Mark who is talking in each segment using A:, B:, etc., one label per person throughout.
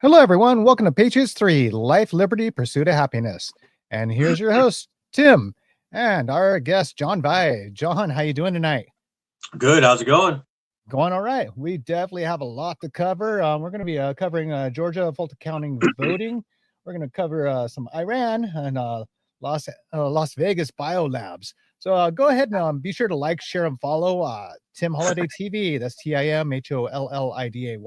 A: Hello, everyone. Welcome to Patriots III, Life, Liberty, Pursuit of Happiness. And here's your host, Tim, and our guest, John Valle. John, how you doing tonight?
B: Good. How's it going?
A: Going all right. We definitely have a lot to cover. We're going to be covering Georgia, Fulton County voting. We're going to cover some Iran and Las Vegas biolabs. So go ahead and be sure to like, share, and follow Tim Holliday TV. That's TIMHOLLIDAY.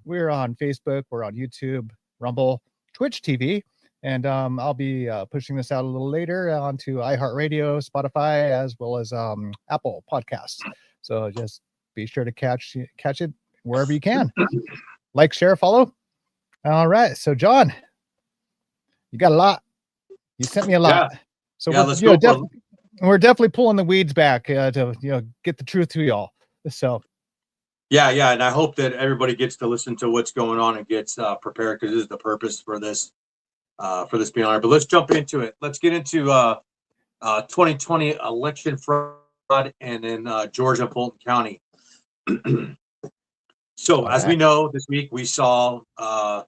A: We're on Facebook. We're on YouTube, Rumble, Twitch TV. And I'll be pushing this out a little later onto iHeartRadio, Spotify, as well as Apple Podcasts. So just be sure to catch it wherever you can. Like, share, follow. All right. So, John, you got a lot. You sent me a lot.
B: Yeah.
A: So
B: let's go.
A: We're definitely pulling the weeds back to get the truth to y'all. So
B: yeah, and I hope that everybody gets to listen to what's going on and gets prepared, because this is the purpose for this being on. But let's jump into it. Let's get into 2020 election fraud and then Georgia, Fulton County. So as we know, this week we saw the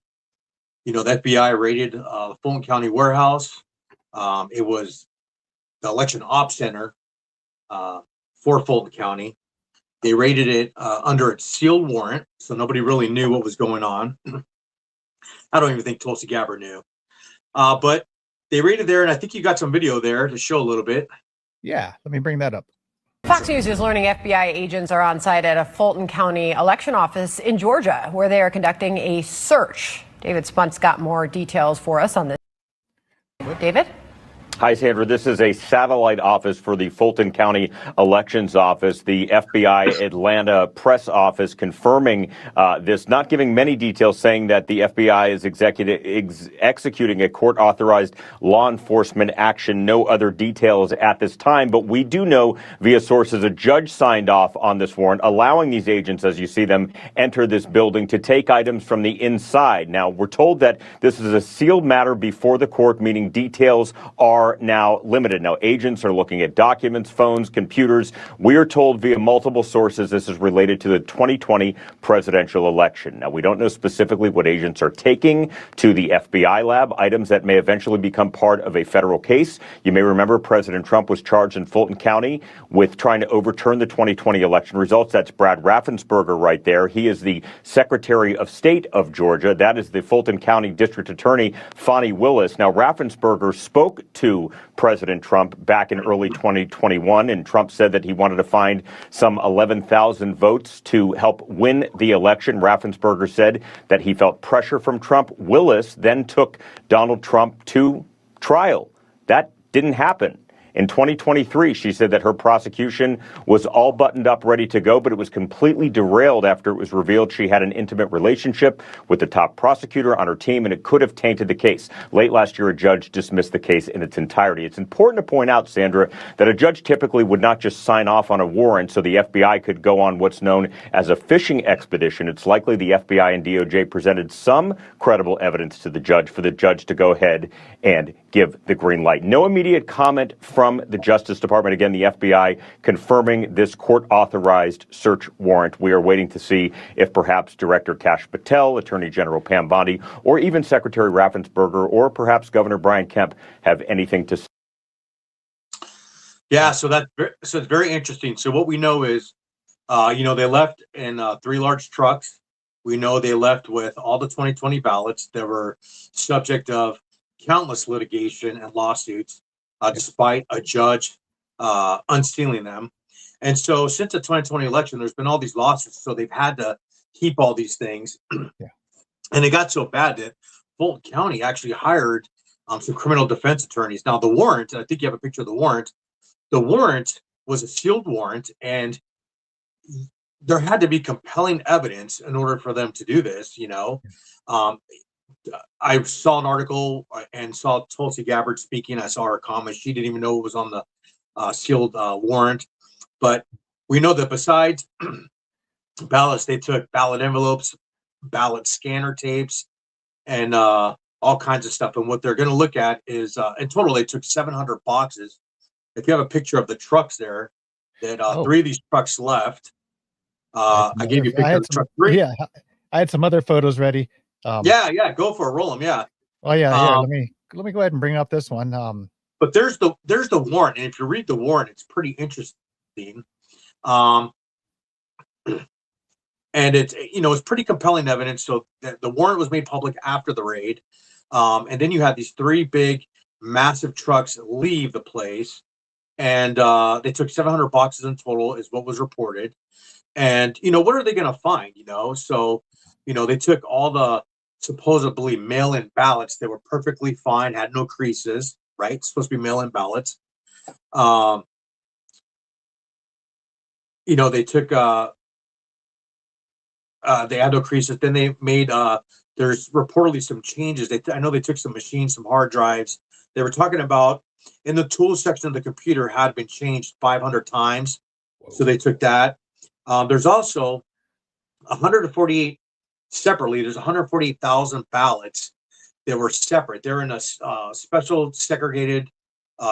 B: FBI raided the Fulton County warehouse. It was the election ops center for Fulton County. They raided it under its sealed warrant, so nobody really knew what was going on. I don't even think Tulsi Gabbard knew. But they raided there, and I think you got some video there to show a little bit.
A: Yeah, let me bring that up.
C: Fox News is learning FBI agents are on site at a Fulton County election office in Georgia, where they are conducting a search. David Spunt's got more details for us on this. David?
D: Hi, Sandra. This is a satellite office for the Fulton County Elections Office. The FBI Atlanta press office confirming this, not giving many details, saying that the FBI is executing a court-authorized law enforcement action. No other details at this time, but we do know via sources a judge signed off on this warrant, allowing these agents, as you see them, enter this building to take items from the inside. Now, we're told that this is a sealed matter before the court, meaning details are now limited. Now, agents are looking at documents, phones, computers. We are told via multiple sources this is related to the 2020 presidential election. Now, we don't know specifically what agents are taking to the FBI lab, items that may eventually become part of a federal case. You may remember President Trump was charged in Fulton County with trying to overturn the 2020 election results. That's Brad Raffensperger right there. He is the Secretary of State of Georgia. That is the Fulton County District Attorney, Fani Willis. Now, Raffensperger spoke to President Trump back in early 2021, and Trump said that he wanted to find some 11,000 votes to help win the election. Raffensperger said that he felt pressure from Trump. Willis then took Donald Trump to trial. That didn't happen. In 2023, she said that her prosecution was all buttoned up, ready to go, but it was completely derailed after it was revealed she had an intimate relationship with the top prosecutor on her team, and it could have tainted the case. Late last year, a judge dismissed the case in its entirety. It's important to point out, Sandra, that a judge typically would not just sign off on a warrant so the FBI could go on what's known as a fishing expedition. It's likely the FBI and DOJ presented some credible evidence to the judge for the judge to go ahead and give the green light. No immediate comment from the Justice Department. Again, the FBI confirming this court-authorized search warrant. We are waiting to see if perhaps Director Kash Patel, Attorney General Pam Bondi, or even Secretary Raffensperger, or perhaps Governor Brian Kemp have anything to say.
B: Yeah, so it's very interesting. So what we know is, they left in 3 large trucks. We know they left with all the 2020 ballots that were subject of countless litigation and lawsuits, despite a judge unsealing them. And so since the 2020 election, there's been all these lawsuits. So they've had to keep all these things.
A: Yeah.
B: And it got so bad that Fulton County actually hired some criminal defense attorneys. Now, the warrant, I think you have a picture of the warrant. The warrant was a sealed warrant, and there had to be compelling evidence in order for them to do this, I saw an article and saw Tulsi Gabbard speaking. I saw her comment. She didn't even know it was on the sealed warrant. But we know that besides ballots, they took ballot envelopes, ballot scanner tapes, and all kinds of stuff. And what they're going to look at is, in total, they took 700 boxes. If you have a picture of the trucks there, that 3 of these trucks left. I gave you a picture of truck 3.
A: Yeah, I had some other photos ready.
B: Yeah, go for it, roll them. Yeah.
A: Oh yeah, here. Let me go ahead and bring up this one.
B: But there's the warrant, and if you read the warrant, it's pretty interesting. And it's it's pretty compelling evidence. So the warrant was made public after the raid, and then you had these 3 big, massive trucks leave the place, and they took 700 boxes in total, is what was reported. And what are they going to find? So they took all the supposedly mail-in ballots that were perfectly fine, had no creases. Right, it's supposed to be mail-in ballots. They took they had no creases. Then they made there's reportedly some changes. I know they took some machines, some hard drives. They were talking about in the tools section of the computer had been changed 500 times. Whoa. So they took that. There's also 148 separately. There's 148,000 ballots that were separate. They're in a special segregated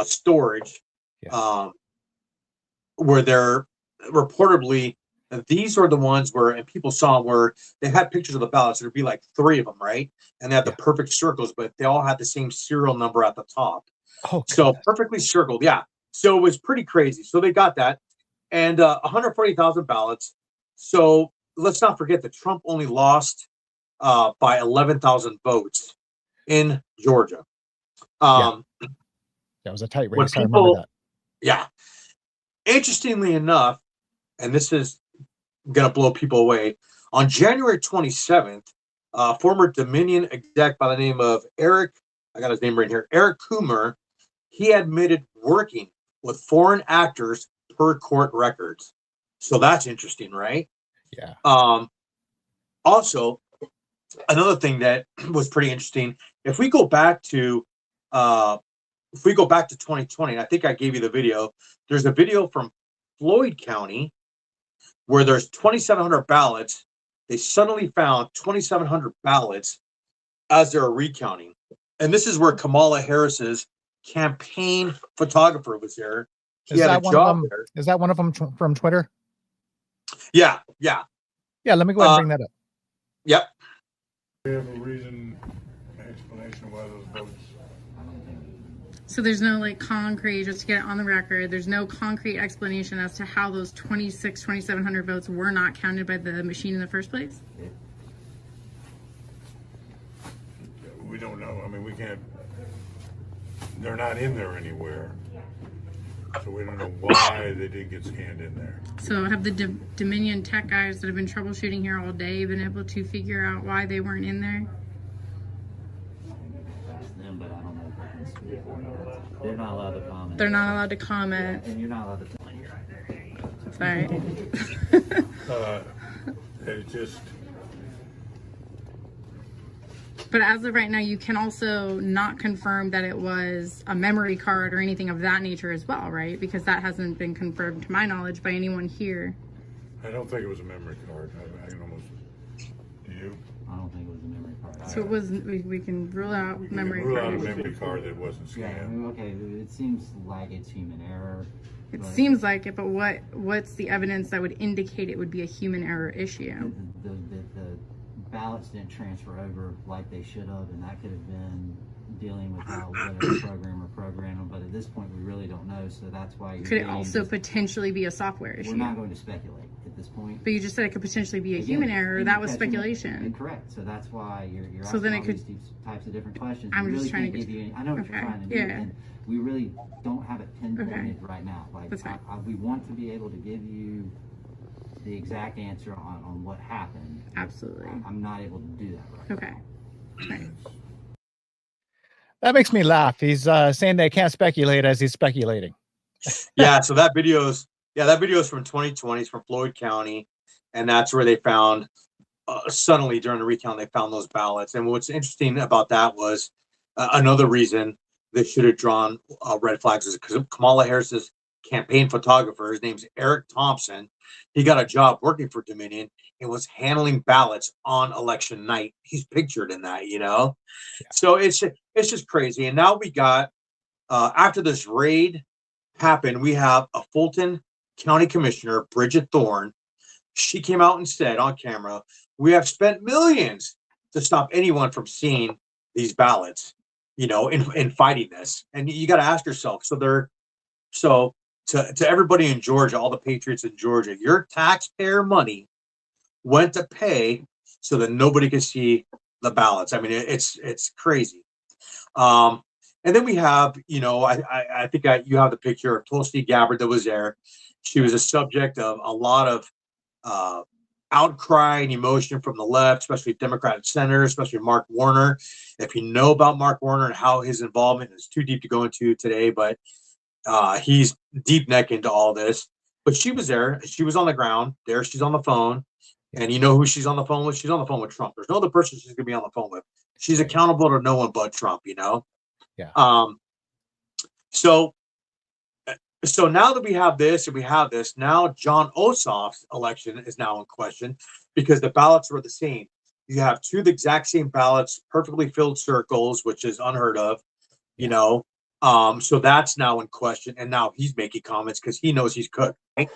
B: storage where they're reportedly, these are the ones where, and people saw them where they had pictures of the ballots. There'd be like 3 of them, right? And they had the perfect circles, but they all had the same serial number at the top. Oh, so perfectly circled. Yeah. So it was pretty crazy. So they got that. And 140,000 ballots. So let's not forget that Trump only lost by 11,000 votes in Georgia.
A: That was a tight race. I remember that.
B: Yeah. Interestingly enough, and this is going to blow people away, on January 27th, former Dominion exec by the name of Eric, I got his name right here, Eric Coomer, he admitted working with foreign actors per court records. So that's interesting, right?
A: Yeah.
B: Also, another thing that was pretty interesting, if we go back to 2020, and I think I gave you the video, there's a video from Floyd County where there's 2,700 ballots. They suddenly found 2,700 ballots as they're recounting. And this is where Kamala Harris's campaign photographer was there. He had a job there.
A: Is that one of them from Twitter?
B: Yeah.
A: Yeah, let me go ahead and bring that up.
B: Yep.
E: Do you have a explanation why those votes?
F: So there's no concrete, just to get it on the record, there's no concrete explanation as to how those 2,700 votes were not counted by the machine in the first place?
E: We don't know. I mean, we can't, they're not in there anywhere. So we don't know why they didn't get scanned in there.
F: So have the Dominion tech guys that have been troubleshooting here all day been able to figure out why they weren't in there?
G: But I don't know if I can speak for them. They're not allowed to comment.
F: They're not allowed to comment.
G: And you're not allowed to tell me.
F: Sorry.
E: It's just.
F: But as of right now, you can also not confirm that it was a memory card or anything of that nature as well, right? Because that hasn't been confirmed, to my knowledge, by anyone here.
E: I don't think it was a memory card. I can almost. Do you?
G: I don't think it was a memory card.
F: So it was. We can rule out memory card.
E: Rule out a memory card that wasn't scanned.
G: Yeah, I mean, okay. It seems like it's human error.
F: It seems like it, but what's the evidence that would indicate it would be a human error issue?
G: The ballots didn't transfer over like they should have, and that could have been dealing with how whatever programmer programmed them. But at this point, we really don't know, so that's why.
F: Could it also potentially be a software issue?
G: We're not going to speculate at this point.
F: But you just said it could potentially be a human error. That was speculation.
G: Correct. So that's why you're
F: so
G: asking
F: then
G: all these types of different questions.
F: I'm
G: we
F: just
G: really
F: trying to
G: give you. I know what you're trying to do. And we really don't have it pinpointed right now. Like we want to be able to give you the exact answer on what happened.
F: Absolutely.
G: I'm not able to do that right
F: now. Right.
A: That makes me laugh. He's saying they can't speculate as he's speculating.
B: Yeah, so that video is from 2020. It's from Floyd County, and that's where they found suddenly during the recount they found those ballots. And what's interesting about that was another reason they should have drawn red flags is because Kamala Harris's campaign photographer, his name's Eric Thompson, he got a job working for Dominion and was handling ballots on election night. He's pictured in that, Yeah. So it's just crazy. And now we got after this raid happened, we have a Fulton County Commissioner, Bridget Thorne. She came out and said on camera, "We have spent millions to stop anyone from seeing these ballots, in fighting this. And you got to ask yourself, so to everybody in Georgia, all the patriots in Georgia, your taxpayer money went to pay so that nobody could see the ballots. I mean, it's crazy. And then we have, I think you have the picture of Tulsi Gabbard that was there. She was a subject of a lot of outcry and emotion from the left, especially Democratic senators, especially Mark Warner. If you know about Mark Warner and how his involvement is too deep to go into today, but he's deep neck into all this. But she was there. She was on the ground. There she's on the phone. And you know who she's on the phone with? She's on the phone with Trump. There's no other person she's going to be on the phone with. She's accountable to no one but Trump,
A: Yeah.
B: So now that we have this and we have this, now John Ossoff's election is now in question because the ballots were the same. You have two of the exact same ballots, perfectly filled circles, which is unheard of, so that's now in question. And now he's making comments because he knows he's cooked. Right?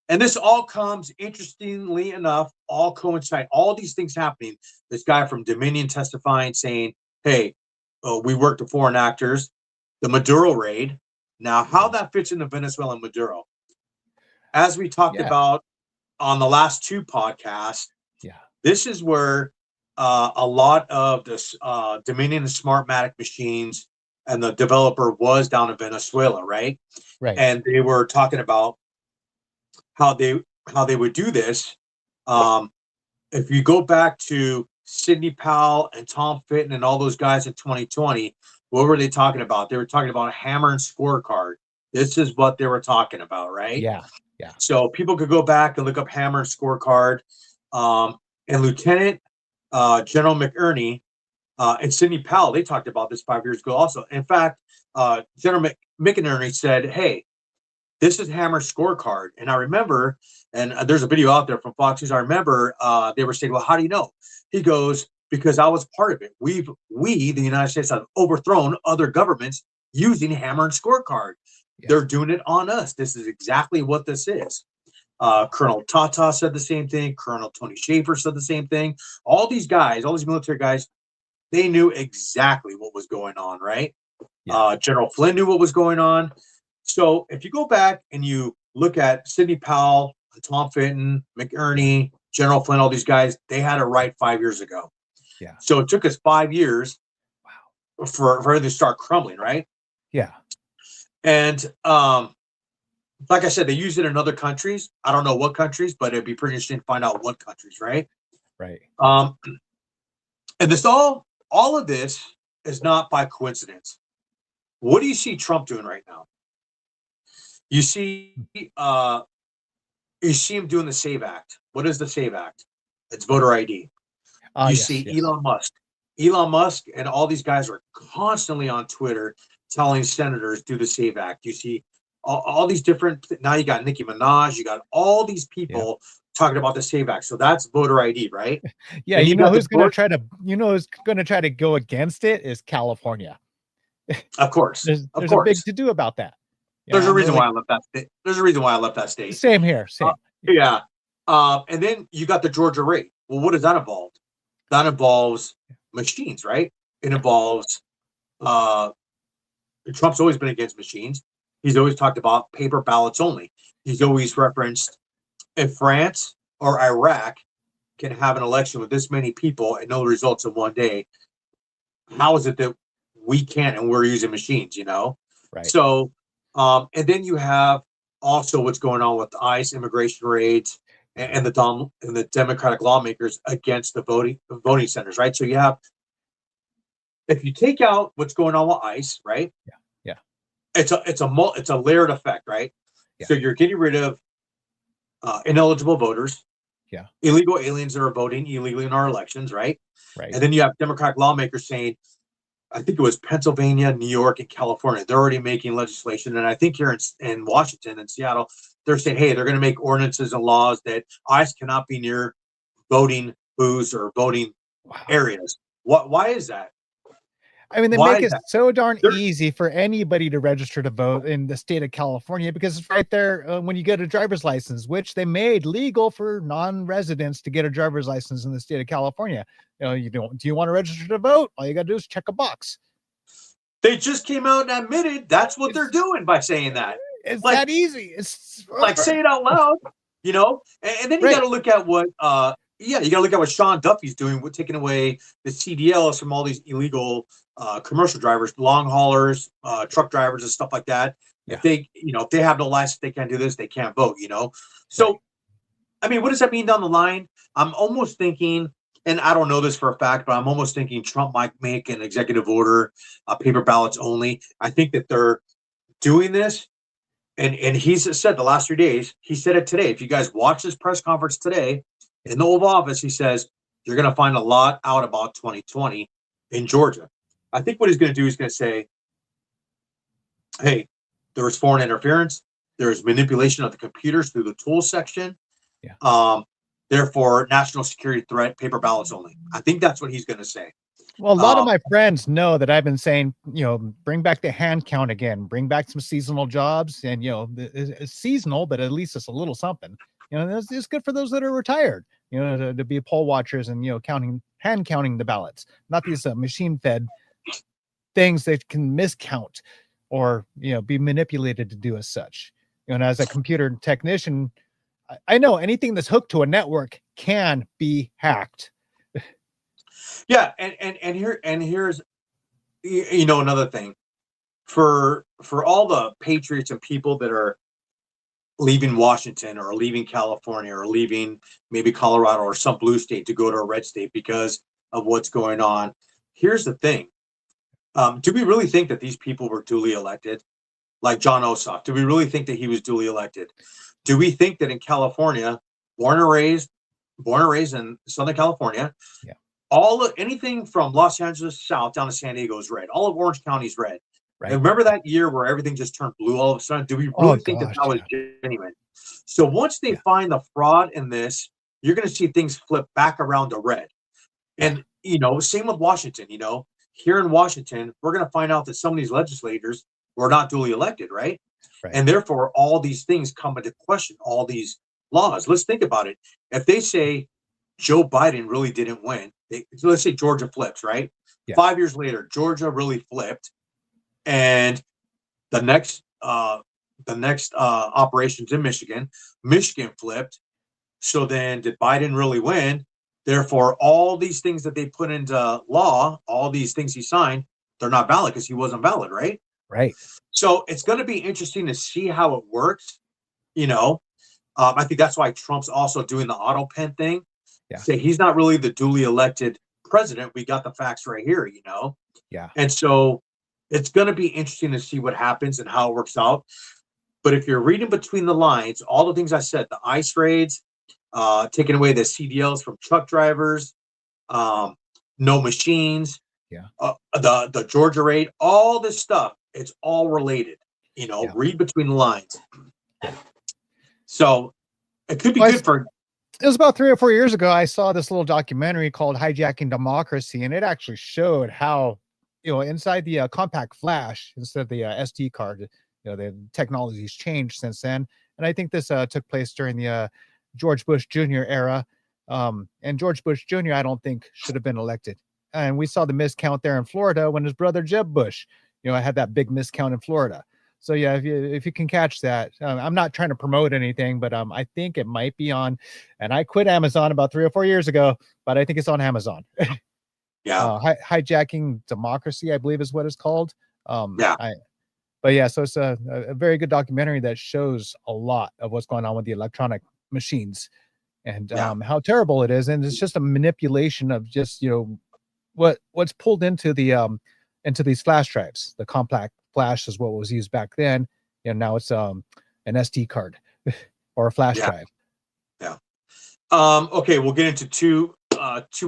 B: And this all comes, interestingly enough, all coincide. All these things happening. This guy from Dominion testifying, saying, hey, we worked with foreign actors. The Maduro raid. Now, how that fits into Venezuela and Maduro. As we talked about on the last two podcasts, this is where a lot of this Dominion and Smartmatic machines and the developer was down in Venezuela, right?
A: Right.
B: And they were talking about how they would do this. If you go back to Sidney Powell and Tom Fitton and all those guys in 2020, what were they talking about? They were talking about a hammer and scorecard. This is what they were talking about, right?
A: Yeah.
B: So people could go back and look up hammer and scorecard. And Lieutenant General McInerney and Sidney Powell, they talked about this 5 years ago also. In fact, General McInerney said, hey, this is hammer scorecard. And I remember, and there's a video out there from Fox News. I remember they were saying, well, how do you know? He goes, because I was part of it. We, the United States, have overthrown other governments using hammer and scorecard. They're doing it on us. This is exactly what this is. Colonel Tata said the same thing. Colonel Tony Schaefer said the same thing. All these guys, all these military guys, they knew exactly what was going on, right? General Flynn knew what was going on. So if you go back and you look at Sidney Powell, Tom Fitton, McInerney, General Flynn, all these guys, they had it right 5 years ago.
A: Yeah.
B: So it took us 5 years for it to start crumbling, right?
A: Yeah.
B: And like I said, they use it in other countries. I don't know what countries, but it'd be pretty interesting to find out what countries, right?
A: Right.
B: And this all of this is not by coincidence. What do you see Trump doing right now? You see him doing the SAVE Act. What is the SAVE Act? It's voter ID. Elon Musk. Elon Musk and all these guys are constantly on Twitter telling senators do the SAVE Act. You see all these different. Now you got Nicki Minaj. You got all these people talking about the SAVE Act. So that's voter ID, right?
A: Yeah.
B: And
A: you know who's going to try to. Who's going to try to go against it is California.
B: Of course.
A: There's a big to do about that.
B: There's a reason why I left that state. There's a reason why I left that state.
A: Same here. Same.
B: And then you got the Georgia raid. Well, what does that involve? That involves machines, right? It involves Trump's always been against machines. He's always talked about paper ballots only. He's always referenced if France or Iraq can have an election with this many people and know the results in one day, how is it that we can't and we're using machines,
A: Right.
B: So and then you have also what's going on with the ICE immigration raids and the Democratic lawmakers against the voting centers, right? So you have, if you take out what's going on with ICE, right?
A: Yeah.
B: It's a layered effect, right?
A: Yeah.
B: So you're getting rid of ineligible voters, illegal aliens that are voting illegally in our elections, right?
A: Right.
B: And then you have Democratic lawmakers saying, I think it was Pennsylvania, New York, and California. They're already making legislation. And I think here in Washington and Seattle, they're saying, hey, they're going to make ordinances and laws that ICE cannot be near voting booths or voting areas. Why is that?
A: I mean, they
B: Why
A: make
B: is
A: it
B: that?
A: so darn
B: They're-
A: easy for anybody to register to vote in the state of California because it's right there when you get a driver's license, which they made legal for non-residents to get a driver's license in the state of California. Do you want to register to vote? All you got to do is check a box.
B: They just came out and admitted that's what they're
A: It's-
B: doing by saying that.
A: It's
B: Like-
A: that easy. It's
B: Like say it out loud, and then you
A: Right.
B: got to look at what you got to look at what Sean Duffy's doing with taking away the CDLs from all these illegal commercial drivers, long haulers, truck drivers and stuff like that.
A: Yeah.
B: If they have no license, they can't do this, they can't vote, So
A: Right.
B: I mean, what does that mean down the line? I'm almost thinking, and I don't know this for a fact, but I'm almost thinking Trump might make an executive order, paper ballots only. I think that they're doing this. And he's said the last 3 days, he said it today. If you guys watch this press conference today in the Oval Office, he says, you're going to find a lot out about 2020 in Georgia. I think what he's going to do is going to say, hey, there was foreign interference. There's manipulation of the computers through the tools section.
A: Yeah.
B: Therefore, national security threat, paper ballots only. I think that's what he's going to say.
A: Well, a lot of my friends know that I've been saying, bring back the hand count again, bring back some seasonal jobs. And, it's seasonal, but at least it's a little something. It's good for those that are retired, to be poll watchers and, hand counting the ballots, not these machine fed things that can miscount or, be manipulated to do as such. And as a computer technician, I know anything that's hooked to a network can be hacked.
B: Yeah, and here's another thing for all the patriots and people that are leaving Washington or leaving California or leaving maybe Colorado or some blue state to go to a red state because of what's going on. Here's the thing. Do we really think that these people were duly elected? Like John Ossoff, do we really think that he was duly elected? Do we think that in California, born and raised in Southern California,
A: yeah,
B: anything from Los Angeles south down to San Diego is red. All of Orange County is red.
A: right.
B: And remember that year where everything just turned blue all of a sudden? Do we really think that was genuine? So once they find the fraud in this, you're going to see things flip back around to red. And, same with Washington, here in Washington, we're going to find out that some of these legislators were not duly elected, right? And therefore, all these things come into question, all these laws. Let's think about it. If they say Joe Biden really didn't win, let's say Georgia flips, right?
A: Yeah.
B: 5 years later, Georgia really flipped. And the next operations in Michigan flipped. So then did Biden really win? Therefore, all these things that they put into law, all these things he signed, they're not valid because he wasn't valid, right?
A: Right.
B: So it's going to be interesting to see how it works. I think that's why Trump's also doing the auto pen thing.
A: Yeah.
B: Say he's not really the duly elected president. We got the facts right here,
A: Yeah.
B: And so it's going to be interesting to see what happens and how it works out. But if you're reading between the lines, all the things I said, the ICE raids, taking away the CDLs from truck drivers, no machines, the Georgia raid, all this stuff, it's all related. Read between the lines. So it could be good for.
A: It was about 3 or 4 years ago. I saw this little documentary called Hijacking Democracy, and it actually showed how, inside the compact flash instead of the SD card, the technology's changed since then. And I think this took place during the George Bush Jr. era. And George Bush Jr., I don't think should have been elected. And we saw the miscount there in Florida when his brother Jeb Bush, had that big miscount in Florida. So yeah, if you can catch that, I'm not trying to promote anything, but I think it might be on. And I quit Amazon about 3 or 4 years ago, but I think it's on Amazon.
B: Yeah,
A: Hijacking Democracy, I believe is what it's called. So it's a very good documentary that shows a lot of what's going on with the electronic machines and how terrible it is, and it's just a manipulation of just what's pulled into the into these flash drives. The compact flash is what was used back then, and now it's an SD card or a flash drive.
B: Yeah. Okay, we'll get into two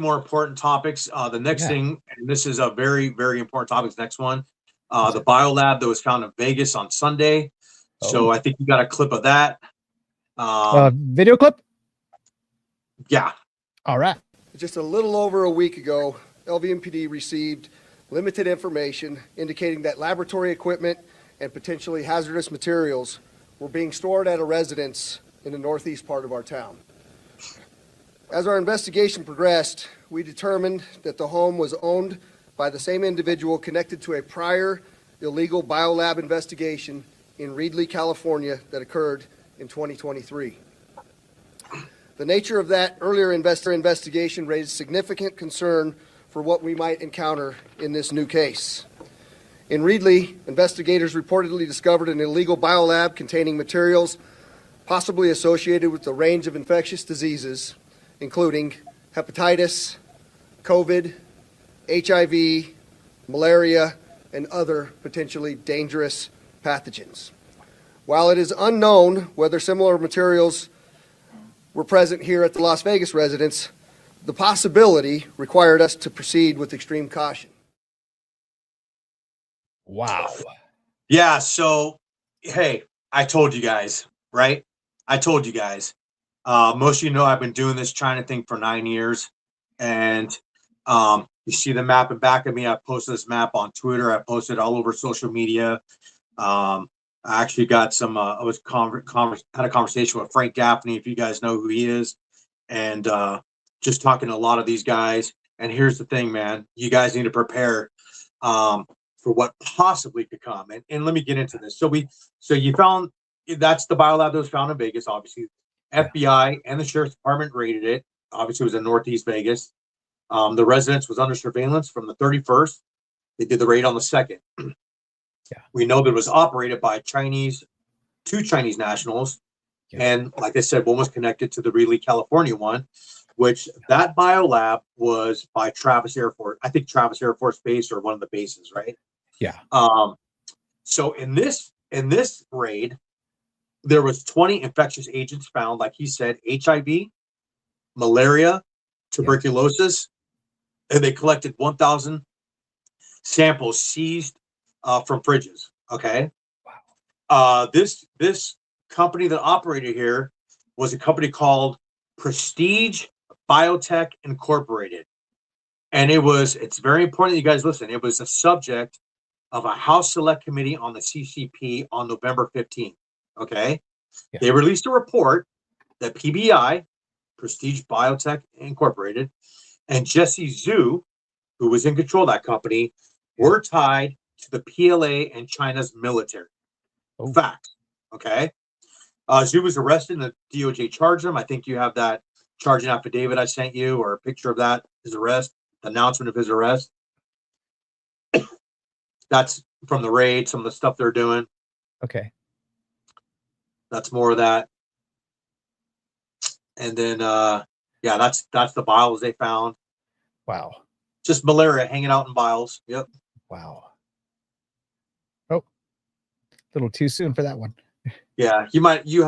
B: more important topics. The next thing, and this is a very, very important topic. The next one, the biolab that was found in Vegas on Sunday. So I think you got a clip of that.
A: Video clip.
B: Yeah.
A: All right.
H: Just a little over a week ago, LVMPD received limited information indicating that laboratory equipment and potentially hazardous materials were being stored at a residence in the northeast part of our town. As our investigation progressed, we determined that the home was owned by the same individual connected to a prior illegal biolab investigation in Reedley, California that occurred in 2023. The nature of that earlier investigation raised significant concern for what we might encounter in this new case. In Reedley, investigators reportedly discovered an illegal biolab containing materials possibly associated with a range of infectious diseases, including hepatitis, COVID, HIV, malaria, and other potentially dangerous pathogens. While it is unknown whether similar materials were present here at the Las Vegas residence, the possibility required us to proceed with extreme caution.
A: Wow.
B: Yeah. So, hey, I told you guys, right? I told you guys. Most of you know I've been doing this China thing for 9 years, and you see the map in back of me. I posted this map on Twitter. I posted all over social media. I actually got some. I was had a conversation with Frank Gaffney, if you guys know who he is, and just talking to a lot of these guys. And here's the thing, man. You guys need to prepare for what possibly could come. And let me get into this. So you found that's the biolab that was found in Vegas. Obviously, FBI and the sheriff's department raided it. Obviously, it was in Northeast Vegas. The residence was under surveillance from the 31st. They did the raid on the 2nd. We know that it was operated by two Chinese nationals. And like I said, one was connected to the Reedley, California one, which that biolab was by Travis Air Force. I think Travis Air Force Base or one of the bases, right?
A: Yeah.
B: So in this raid, there was 20 infectious agents found, like he said, HIV, malaria, tuberculosis, and they collected 1,000 samples seized from fridges. Okay. Wow. This company that operated here was a company called Prestige Biotech Incorporated. And it's very important that you guys listen. It was a subject of a House Select Committee on the CCP on November 15th. Okay. Yeah. They released a report that PBI, Prestige Biotech Incorporated, and Jesse Zhu, who was in control of that company, were tied to the PLA and China's military. Oh. Facts. Okay. Zhu was arrested and the DOJ charged him. I think you have that charging affidavit I sent you, or a picture of that, his arrest, the announcement of his arrest. That's from the raid, some of the stuff they're doing.
A: Okay.
B: That's more of that. And then, that's the vials they found.
A: Wow.
B: Just malaria hanging out in vials. Yep.
A: Wow. Oh, a little too soon for that one.
B: Yeah, you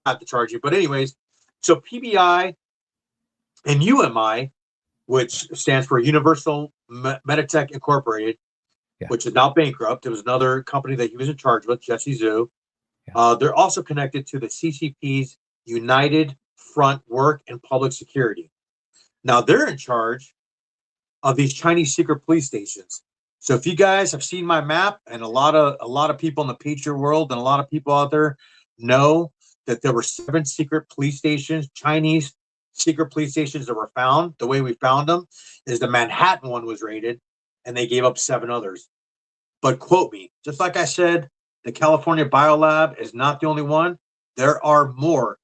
B: have to charge you. But anyways, so PBI and UMI, which stands for Universal Meditech Incorporated, which is now bankrupt. It was another company that he was in charge with, Jesse Zhu. Yeah. They're also connected to the CCP's United Front Work and Public Security. Now they're in charge of these Chinese secret police stations. So if you guys have seen my map, and a lot of people in the Patriot world and a lot of people out there know that there were 7 secret police stations, Chinese secret police stations that were found. The way we found them is the Manhattan one was raided, and they gave up 7 others. But quote me, just like I said, the California Biolab is not the only one. There are more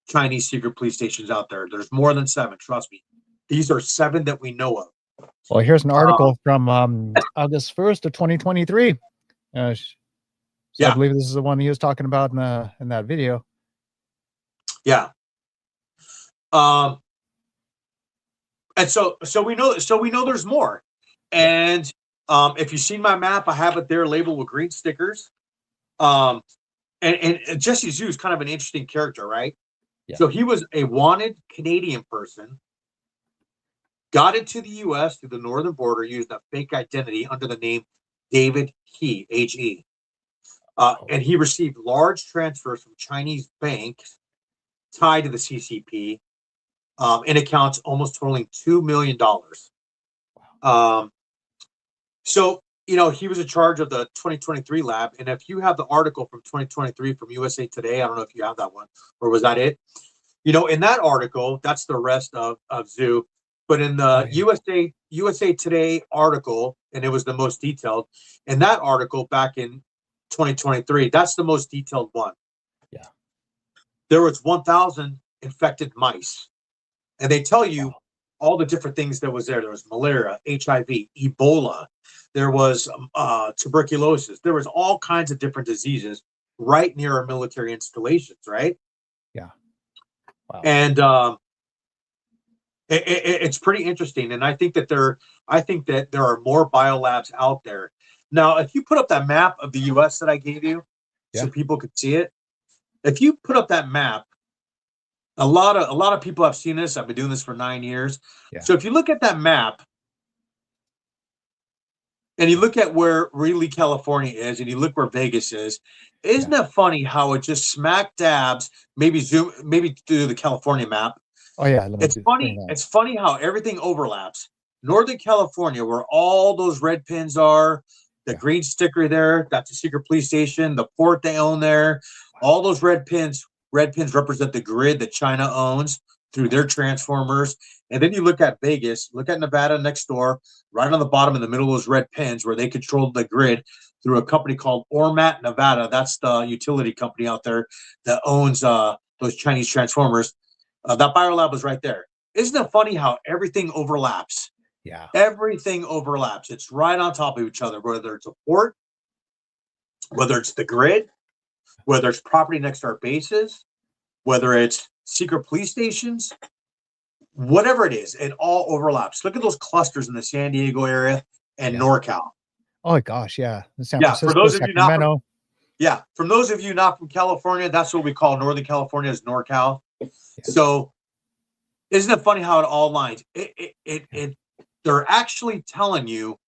B: Chinese secret police stations out there. There's more than 7, trust me. These are 7 that we know of.
A: Well, here's an article from August 1st of 2023. I believe this is the one he was talking about in that video.
B: Yeah. And so we know there's more. And if you've seen my map, I have it there labeled with green stickers. And Jesse Zhu is kind of an interesting character, right? Yeah. So he was a wanted Canadian person, got into the U.S. through the northern border using a fake identity under the name David He, H-E. And he received large transfers from Chinese banks tied to the CCP in accounts almost totaling $2 million. So, he was in charge of the 2023 lab. And if you have the article from 2023 from USA Today, I don't know if you have that one, or was that it? In that article, that's the rest of Zoo. But in the USA Today article, and it was the most detailed, in that article back in 2023, that's the most detailed one.
A: Yeah.
B: There was 1,000 infected mice. And they tell you all the different things that was there. There was malaria, HIV, Ebola. There was tuberculosis. There was all kinds of different diseases right near our military installations, right?
A: Yeah. Wow.
B: And it's pretty interesting. And I think that there are more biolabs out there. Now, if you put up that map of the U.S. that I gave you, so people could see it, if you put up that map, a lot of people have seen this. I've been doing this for 9 years.
A: Yeah.
B: So if you look at that map and you look at where really California is and you look where Vegas is, isn't it funny how it just smack dabs, maybe do the California map.
A: Oh yeah.
B: It's funny. It's funny how everything overlaps. Northern California, where all those red pins are, the green sticker there, that's a secret police station, the port they own there, all those red pins represent the grid that China owns through their transformers. And then you look at Vegas, look at Nevada next door, right on the bottom in the middle of those red pins where they control the grid through a company called Ormat Nevada. That's the utility company out there that owns those Chinese transformers. That biolab was right there. Isn't it funny how everything overlaps?
A: Yeah.
B: Everything overlaps. It's right on top of each other, whether it's a port, whether it's the grid, whether it's property next to our bases, whether it's secret police stations, whatever it is, it all overlaps. Look at those clusters in the San Diego area and NorCal.
A: Oh gosh, yeah. San
B: Francisco, for those of you from those of you not from California, that's what we call Northern California is NorCal. Yeah. So isn't it funny how it all lines? They're actually telling you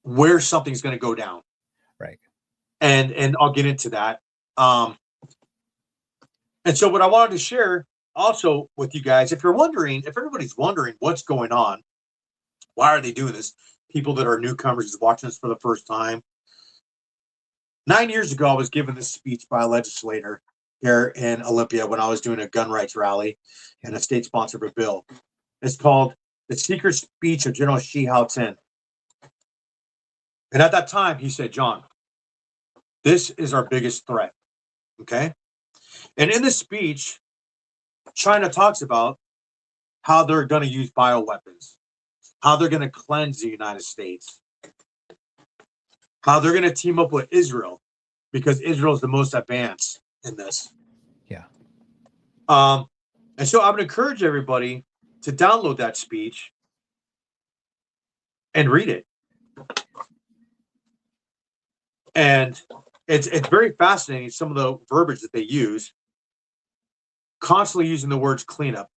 B: where something's going to go down.
A: Right.
B: And I'll get into that. And so what I wanted to share also with you guys, if everybody's wondering what's going on, why are they doing this? People that are newcomers watching this for the first time. 9 years ago, I was given this speech by a legislator here in Olympia when I was doing a gun rights rally and a state sponsor of a bill. It's called The Secret Speech of General Shi Hao-Tin. And at that time, he said, John, this is our biggest threat. Okay. And in this speech, China talks about how they're going to use bioweapons, how they're going to cleanse the United States, how they're going to team up with Israel because Israel is the most advanced in this.
A: Yeah.
B: And so I would encourage everybody to download that speech and read it. And it's very fascinating, some of the verbiage that they use, constantly using the words cleanup.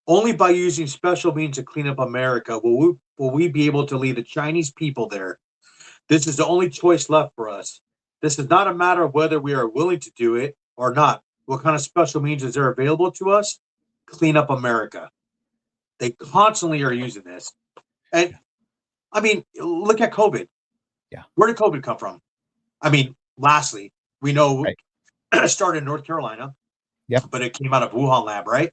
B: Only by using special means to clean up America will we be able to lead the Chinese people there. This is the only choice left for us. This is not a matter of whether we are willing to do it or not. What kind of special means is there available to us? Clean up America. They constantly are using this. And I mean, look at COVID.
A: Yeah.
B: Where did COVID come from? I mean, lastly, we know it started in North Carolina.
A: Yep.
B: But it came out of Wuhan lab, right?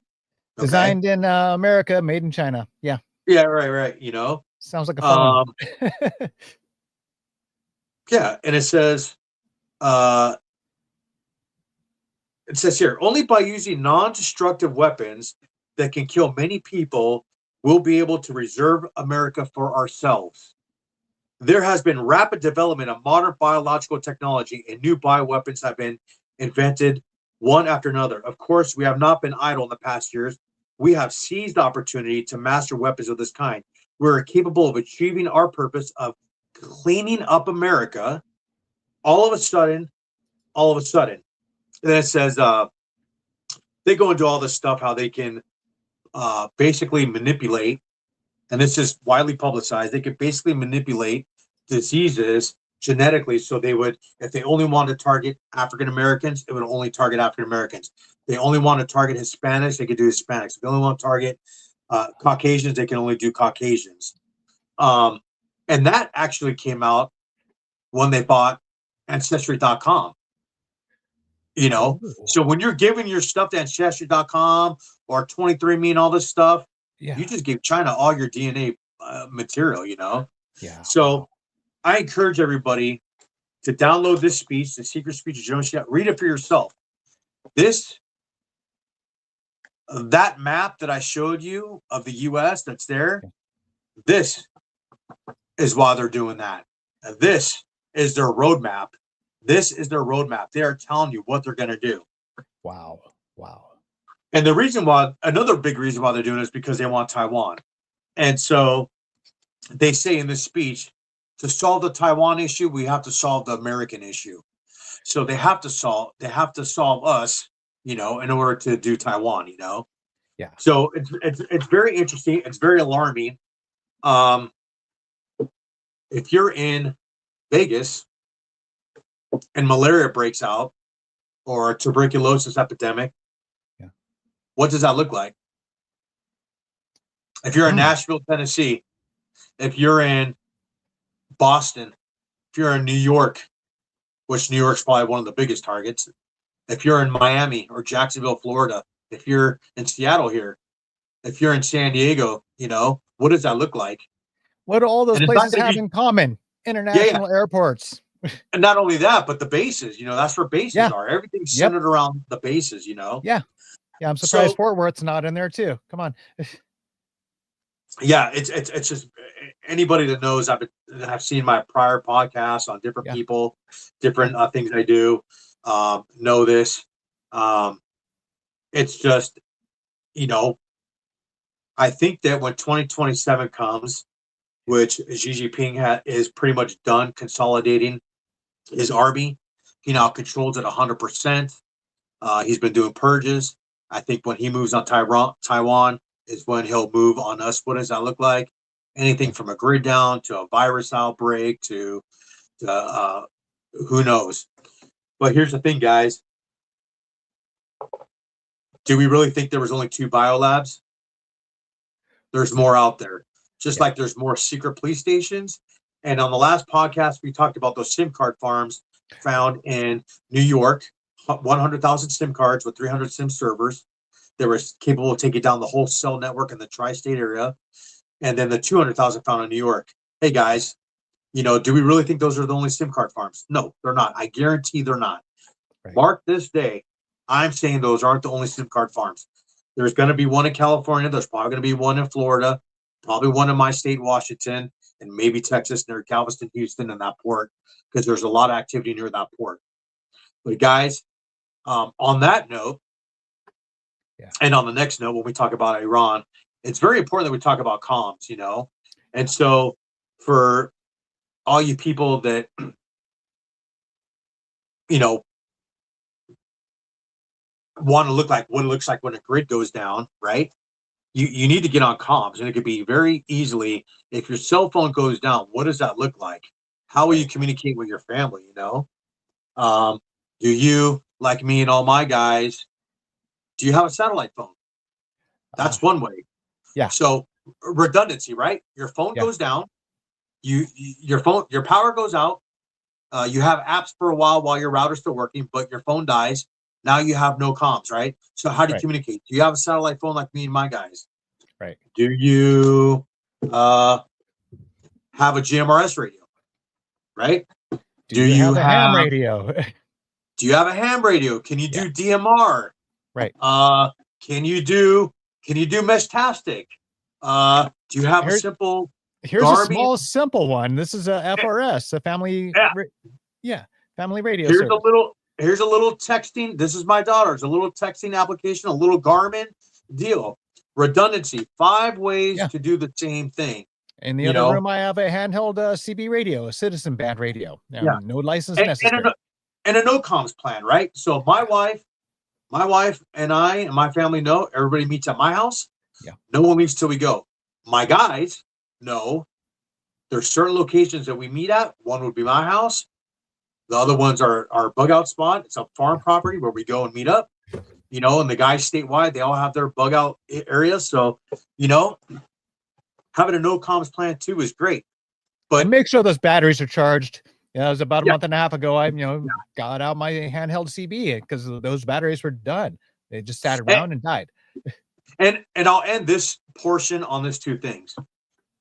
B: Okay.
A: Designed in America, made in China. Yeah.
B: Yeah, right.
A: Sounds like a phone.
B: Yeah, and it says here, only by using non-destructive weapons that can kill many people will be able to reserve America for ourselves. There has been rapid development of modern biological technology, and new bioweapons have been invented one after another. Of course, we have not been idle in the past years. We have seized opportunity to master weapons of this kind. We're capable of achieving our purpose of cleaning up America all of a sudden. And then it says they go into all this stuff, how they can basically manipulate, and this is widely publicized, they could basically manipulate diseases genetically. So they would, if they only wanted to target African Americans, it would only target African Americans. They only want to target Hispanics, they could do Hispanics. If they only want to target Caucasians, they can only do Caucasians. And And that actually came out when they bought Ancestry.com. So when you're giving your stuff to Ancestry.com or 23andMe and all this stuff, you just give China all your DNA material,
A: Yeah.
B: So I encourage everybody to download this speech, The Secret Speech of Jonas Yap. Read it for yourself. That map that I showed you of the U.S. that's there, this is why they're doing that. This is their roadmap. This is their roadmap. They are telling you what they're going to do.
A: Wow.
B: And the reason why, another big reason why they're doing it is because they want Taiwan. And so they say in this speech, to solve the Taiwan issue, we have to solve the American issue. So they have to solve us, in order to do Taiwan,
A: Yeah.
B: So it's very interesting. It's very alarming. If you're in Vegas and malaria breaks out or a tuberculosis epidemic, what does that look like? If you're in Nashville, Tennessee, if you're in Boston, if you're in New York, which New York's probably one of the biggest targets, if you're in Miami or Jacksonville, Florida, if you're in Seattle here, if you're in San Diego, what does that look like?
A: What do all those places have in common? International airports.
B: And not only that, but the bases, that's where bases are. Everything's centered around the bases,
A: Yeah. I'm surprised Fort Worth's not in there too. Come on.
B: Yeah, it's just anybody that knows I've seen my prior podcasts on different people, different things I do, know this. It's just, I think that when 2027 comes, which Xi Jinping is pretty much done consolidating his army, he now controls it 100%. He's been doing purges. I think when he moves on Taiwan is when he'll move on us. What does that look like? Anything from a grid down to a virus outbreak to who knows? But here's the thing, guys. Do we really think there was only 2 biolabs? There's more out there. Just like there's more secret police stations. And on the last podcast, we talked about those SIM card farms found in New York, 100,000 SIM cards with 300 SIM servers. They were capable of taking down the whole cell network in the tri-state area. And then the 200,000 found in New York. Hey, guys, do we really think those are the only SIM card farms? No, they're not. I guarantee they're not. Right. Mark this day. I'm saying those aren't the only SIM card farms. There's going to be one in California. There's probably going to be one in Florida, probably one in my state, Washington, and maybe Texas near Galveston, Houston, and that port, because there's a lot of activity near that port. But guys, on that note, and on the next note, when we talk about Iran, it's very important that we talk about comms, And so for all you people that, want to look like what it looks like when a grid goes down, right? You need to get on comms, and it could be very easily, if your cell phone goes down, what does that look like? How will you communicate with your family, Do you, like me and all my guys, do you have a satellite phone? That's one way.
A: Yeah.
B: So redundancy, right? Your phone goes down, your power goes out, you have apps for a while your router's still working, but your phone dies. Now you have no comms, right? So how do you communicate? Do you have a satellite phone like me and my guys?
A: Right.
B: Do you have a GMRS radio? Right?
A: Do you have a ham radio?
B: Do you have a ham radio? Can you do DMR?
A: Right.
B: Can you do Meshtastic? Do you have a simple
A: Here's
B: Garmin?
A: A small simple one. This is a FRS, a family family radio service.
B: Here's a little texting. This is my daughter's, a little texting application, a little Garmin deal. Redundancy, 5 ways to do the same thing.
A: In the other room, I have a handheld CB radio, a citizen band radio. No license necessary.
B: And a no comms plan, right? So my wife and I and my family know everybody meets at my house.
A: Yeah.
B: No one leaves till we go. My guys know there's certain locations that we meet at. One would be my house. The other ones are our bug out spot. It's a farm property where we go and meet up, and the guys statewide, they all have their bug out areas. So, having a no comms plan too is great. But
A: and make sure those batteries are charged. Yeah, it was about a
B: Yeah.
A: month and a half ago. I got out my handheld CB because those batteries were done. They just sat around and died.
B: and I'll end this portion on this two things.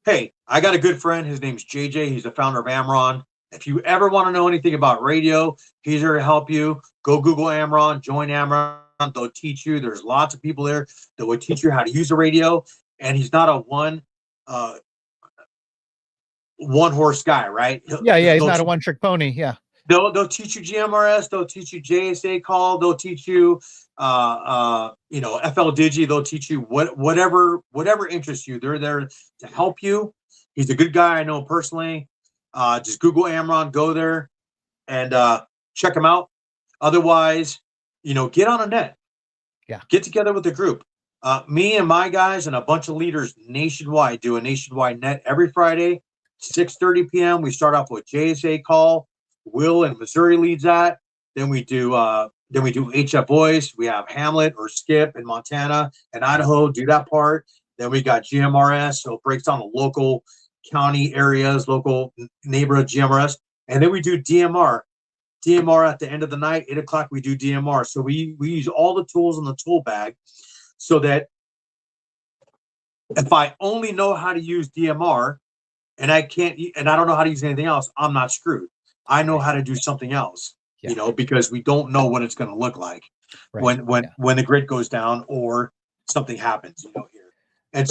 B: Hey, I got a good friend. His name's JJ. He's the founder of Amron. If you ever want to know anything about radio, he's here to help you. Go Google Amron, join Amron. They'll teach you. There's lots of people there that will teach you how to use a radio. And he's not a one horse guy, right?
A: He's not a one trick pony. Yeah.
B: They'll teach you GMRS. They'll teach you JSA call. They'll teach you, FL Digi. They'll teach you whatever interests you. They're there to help you. He's a good guy. I know personally. Just Google Amron, go there and check him out. Otherwise, get on a net.
A: Yeah.
B: Get together with the group. Me and my guys and a bunch of leaders nationwide do a nationwide net every Friday, 6:30 p.m. We start off with JSA call. Will in Missouri leads that. Then we do HF Voice. We have Hamlet or Skip in Montana and Idaho do that part. Then we got GMRS, so it breaks down the local county areas, local neighborhood GMRS. And then we do DMR. DMR at the end of the night, 8 o'clock, we do DMR. So we use all the tools in the tool bag so that if I only know how to use DMR and I don't know how to use anything else, I'm not screwed. I know how to do something else, because we don't know what it's going to look like when the grid goes down or something happens, here. And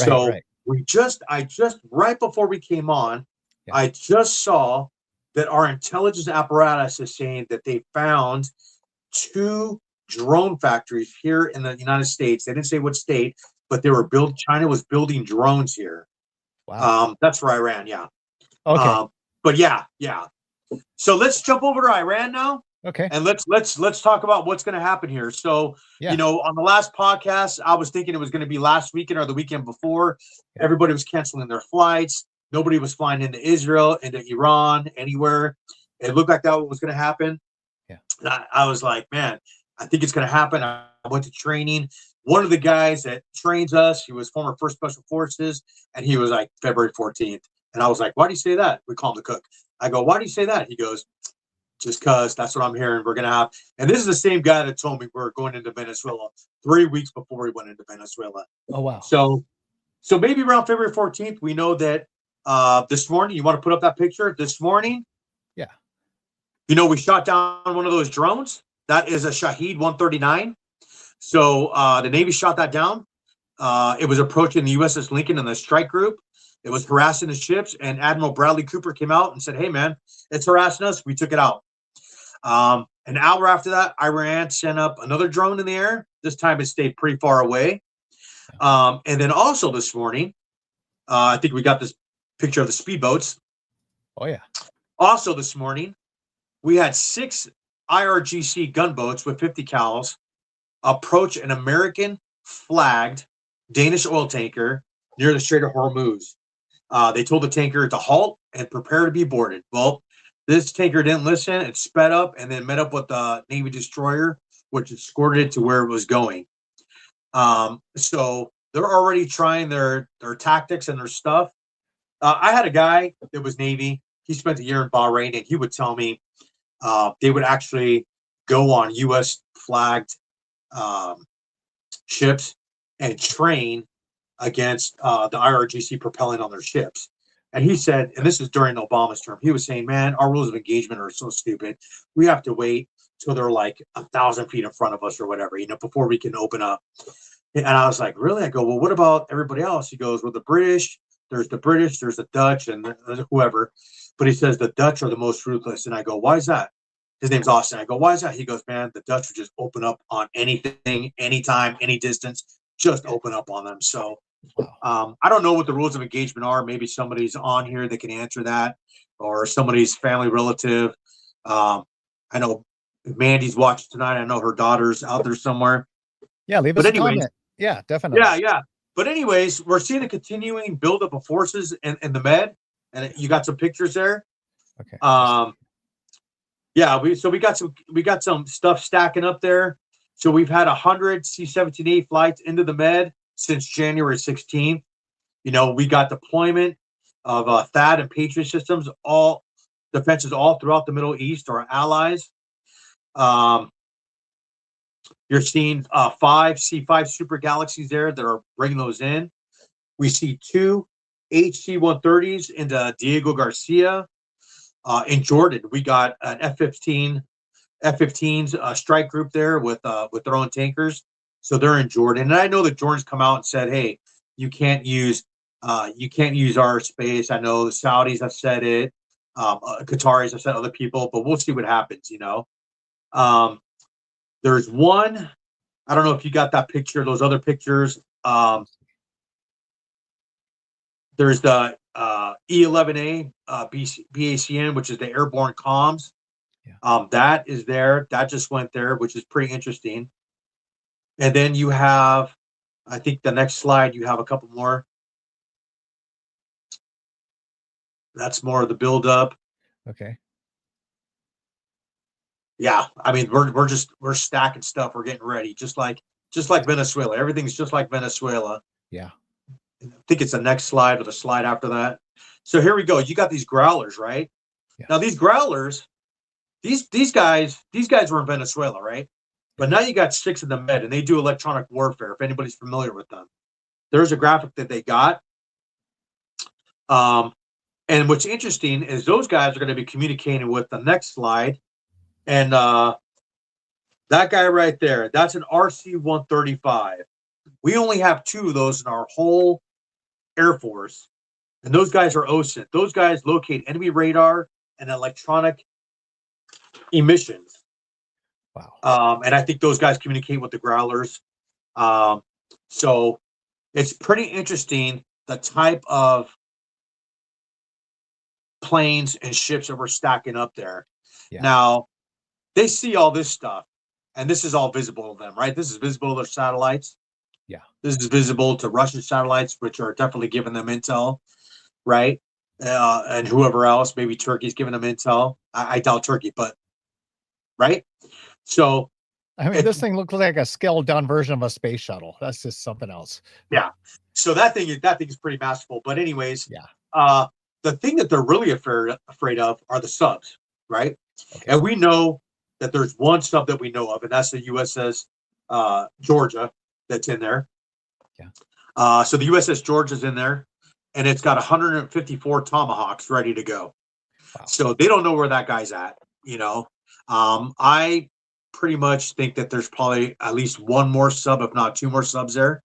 B: I just right before we came on, I just saw that our intelligence apparatus is saying that they found 2 drone factories here in the United States. They didn't say what state, but China was building drones here.
A: Wow.
B: That's for Iran. Yeah.
A: Okay.
B: But yeah. So let's jump over to Iran now.
A: Okay.
B: And let's talk about what's going to happen here. So, on the last podcast, I was thinking it was going to be last weekend or the weekend before. Everybody was canceling their flights. Nobody was flying into Israel, into Iran, anywhere. It looked like that was going to happen.
A: Yeah.
B: And I was like, man, I think it's going to happen. I went to training. One of the guys that trains us, he was former 1st Special Forces, and he was like February 14th. And I was like, why do you say that? We call him the cook. I go, why do you say that? He goes, just because that's what I'm hearing. We're going to have, and this is the same guy that told me we're going into Venezuela 3 weeks before we went into Venezuela.
A: Oh, wow.
B: So maybe around February 14th, we know that this morning, you want to put up that picture this morning?
A: Yeah.
B: We shot down one of those drones. That is a Shahed 139. So the Navy shot that down. It was approaching the USS Lincoln and the strike group. It was harassing the ships, and Admiral Bradley Cooper came out and said, hey, man, it's harassing us. We took it out. An hour after that, Iran sent up another drone in the air. This time it stayed pretty far away. And then also this morning, I think we got this picture of the speedboats.
A: Oh, yeah.
B: Also this morning, we had 6 IRGC gunboats with 50 cals approach an American flagged Danish oil tanker near the Strait of Hormuz. They told the tanker to halt and prepare to be boarded. Well, this tanker didn't listen. It sped up and then met up with the Navy destroyer, which escorted it to where it was going. So they're already trying their tactics and their stuff. I had a guy that was Navy. He spent a year in Bahrain, and he would tell me they would actually go on U.S. flagged ships and train against the IRGC propelling on their ships. And he said, and this is during Obama's term, he was saying, man, our rules of engagement are so stupid. We have to wait till they're like 1,000 feet in front of us or whatever, before we can open up. And I was like, really? I go, well, what about everybody else? He goes, well, there's the Dutch, and whoever. But he says the Dutch are the most ruthless. And I go, why is that? His name's Austin. I go, why is that? He goes, man, the Dutch would just open up on anything, anytime, any distance, just open up on them. So I don't know what the rules of engagement are. Maybe somebody's on here that can answer that, or somebody's family relative. I know Mandy's watching tonight. I know her daughter's out there somewhere.
A: Yeah, leave us a comment. Yeah, definitely.
B: Yeah. But anyways, we're seeing a continuing buildup of forces in the Med, and you got some pictures there.
A: Okay.
B: We got some stuff stacking up there. So we've had 100 C-17A flights into the Med since January 16th. We got deployment of THAAD and Patriot systems, all defenses all throughout the Middle East are allies. You're seeing five C5 super galaxies there that are bringing those in. We see 2 HC-130s into Diego Garcia. In Jordan, we got an F-15s strike group there with their own tankers. So they're in Jordan. And I know that Jordan's come out and said, hey, you can't use our space. I know the Saudis have said it. Qataris have said other people, but we'll see what happens, you know. There's one, I don't know if you got that picture, those other pictures. There's the E-11A BACN, which is the airborne comms. Yeah. That is there. That just went there, which is pretty interesting. And then you have, I think the next slide, you have a couple more. That's more of the buildup.
A: Okay.
B: Yeah, I mean, we're stacking stuff. We're getting ready, just like Venezuela. Everything's just like Venezuela.
A: Yeah.
B: I think it's the next slide or the slide after that. So here we go. You got these growlers, right? Yeah. Now these growlers, these guys were in Venezuela, right? But now you got 6 of them med, and they do electronic warfare. If anybody's familiar with them, there's a graphic that they got. And what's interesting is those guys are going to be communicating with the next slide. And that guy right there, that's an RC-135. We only have 2 of those in our whole Air Force. And those guys are OSINT. Those guys locate enemy radar and electronic emissions.
A: Wow.
B: And I think those guys communicate with the growlers. So it's pretty interesting, the type of planes and ships that we're stacking up there. Yeah. Now, they see all this stuff, and this is all visible to them, right? This is visible to their satellites.
A: Yeah.
B: This is visible to Russian satellites, which are definitely giving them intel, right? And whoever else, maybe Turkey's giving them intel. I doubt Turkey, but right? So
A: I mean, this thing looks like a scaled down version of a space shuttle. That's just something else.
B: Yeah. So that thing is pretty masterful. But anyways,
A: yeah.
B: The thing that they're really afraid of are the subs, right? Okay. And we know that there's one sub that we know of, and that's the USS Georgia that's in there. Yeah. So the USS Georgia's in there, and it's got 154 Tomahawks ready to go. Wow. So they don't know where that guy's at, you know. I pretty much think that there's probably at least one more sub, if not 2 more subs there.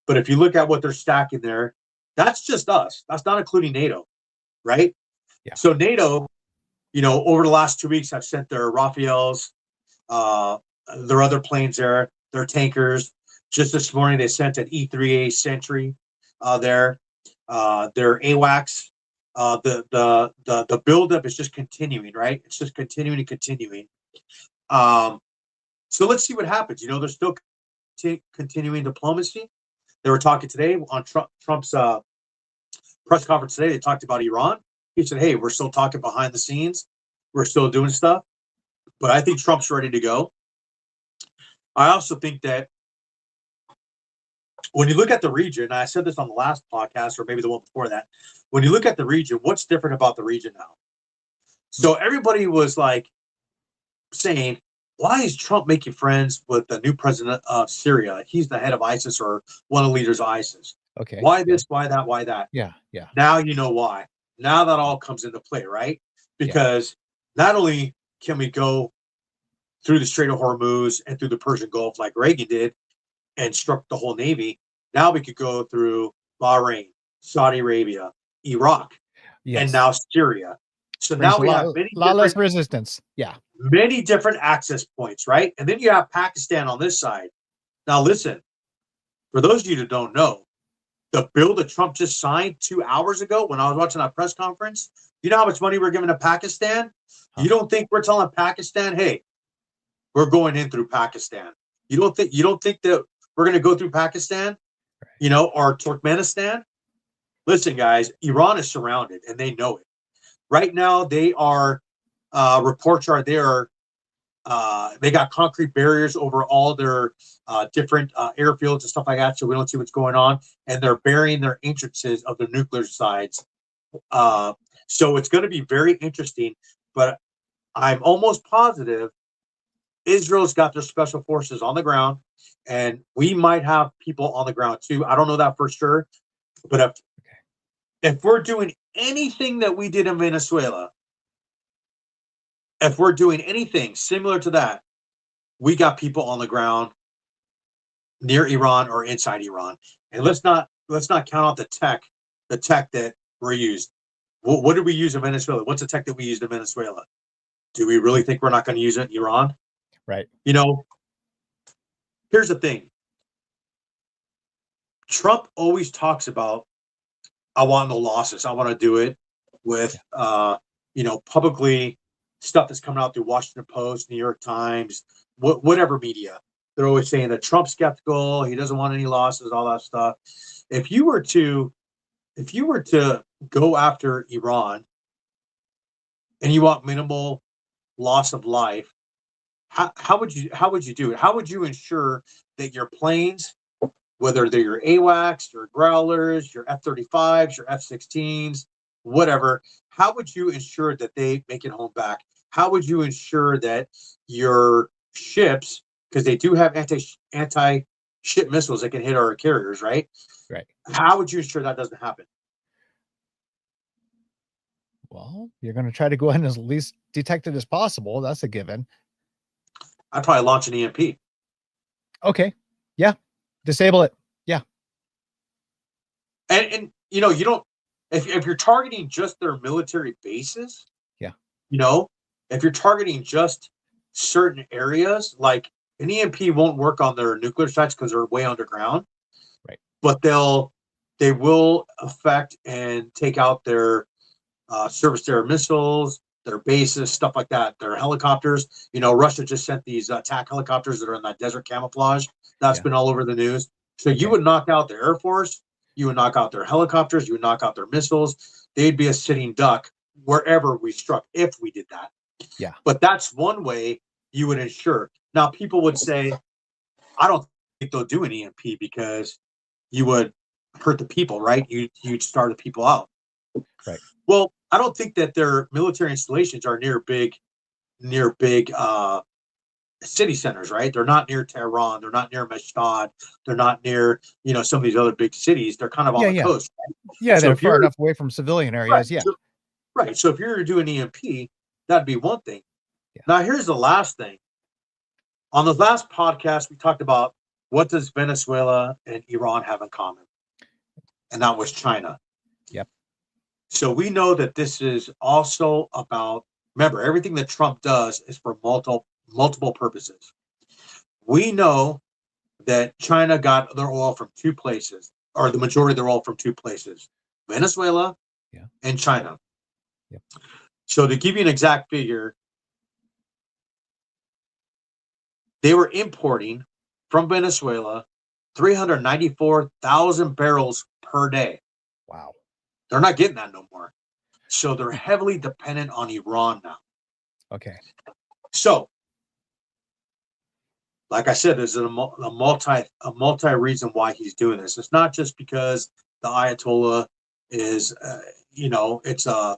B: But if you look at what they're stacking there, that's just us. That's not including NATO, right? Yeah. So NATO, you know, over the last 2 weeks, have sent their Rafaels, their other planes there, their tankers. Just this morning, they sent an E-3A Sentry there, their AWACS. The buildup is just continuing, right? It's just continuing and continuing. So let's see what happens. You know, they're still continuing diplomacy. They were talking today on Trump's press conference today. They talked about Iran. He said, hey, we're still talking behind the scenes. We're still doing stuff. But I think Trump's ready to go. I also think that when you look at the region, I said this on the last podcast, or maybe the one before that, when you look at the region, what's different about the region now? So everybody was like saying, why is Trump making friends with the new president of Syria? He's the head of ISIS, or one of the leaders of ISIS.
A: Okay.
B: Why this, why that, why that?
A: Yeah, yeah.
B: Now you know why. Now that all comes into play, right? Because not only can we go through the Strait of Hormuz and through the Persian Gulf like Reagan did and struck the whole Navy, now we could go through Bahrain, Saudi Arabia, Iraq, and now Syria. So now we have many
A: less resistance. Yeah.
B: Many different access points, right? And then you have Pakistan on this side. Now listen, for those of you that don't know, the bill that Trump just signed 2 hours ago when I was watching that press conference, you know how much money we're giving to Pakistan? Huh. You don't think we're telling Pakistan, hey, we're going in through Pakistan. You don't think that we're going to go through Pakistan, you know, or Turkmenistan? Listen, guys, Iran is surrounded and they know it. Right now, they are, reports are there. They got concrete barriers over all their different airfields and stuff like that, so we don't see what's going on. And they're burying their entrances of the nuclear sites So it's going to be very interesting, but I'm almost positive Israel's got their special forces on the ground, and we might have people on the ground too. I don't know that for sure, but if we're doing anything that we did in Venezuela, if we're doing anything similar to that, we got people on the ground near Iran or inside Iran. And let's not count out the tech that we're used. What did we use in Venezuela? What's the tech that we used in Venezuela? Do we really think we're not going to use it in Iran?
A: Right.
B: You know, here's the thing. Trump always talks about, I want no losses. I want to do it with, publicly stuff that's coming out through Washington Post, New York Times, whatever media. They're always saying that Trump's skeptical. He doesn't want any losses, all that stuff. If you were to go after Iran and you want minimal loss of life, how would you do it? How would you ensure that your planes, whether they're your AWACS, your Growlers, your F-35s, your F-16s, whatever, how would you ensure that they make it home back? How would you ensure that your ships, because they do have anti-ship missiles that can hit our carriers, right?
A: Right.
B: How would you ensure that doesn't happen?
A: Well, you're going to try to go in as least detected as possible. That's a given.
B: I'd probably launch an EMP.
A: Okay. Yeah. Disable it. Yeah.
B: And you know, you don't, if you're targeting just their military bases,
A: yeah,
B: you know, if you're targeting just certain areas, like an EMP won't work on their nuclear sites because they're way underground.
A: Right.
B: But they will affect and take out their surface to air missiles, their bases, stuff like that, their helicopters. You know, Russia just sent these attack helicopters that are in that desert camouflage. That's been all over the news. So you would knock out the Air Force, you would knock out their helicopters, you would knock out their missiles. They'd be a sitting duck wherever we struck if we did that.
A: Yeah.
B: But that's one way you would ensure. Now, people would say, I don't think they'll do an EMP because you would hurt the people, right? You'd starve the people out.
A: Right.
B: Well, I don't think that their military installations are near big city centers, right? They're not near Tehran. They're not near Mashhad. They're not near, some of these other big cities. They're kind of on the coast, right?
A: Yeah, so they're far enough away from civilian areas.
B: Right, right. So if you're doing EMP, that'd be one thing. Yeah. Now, here's the last thing. On the last podcast, we talked about what does Venezuela and Iran have in common? And that was China.
A: Yep.
B: So we know that this is also about, remember, everything that Trump does is for multiple purposes. We know that China got their oil from two places, or the majority of their oil from two places, Venezuela and China.
A: Yep.
B: So to give you an exact figure, they were importing from Venezuela 394,000 barrels per day.
A: Wow.
B: They're not getting that no more. So they're heavily dependent on Iran now.
A: Okay.
B: So, like I said, there's a multi reason why he's doing this. It's not just because the Ayatollah is, it's a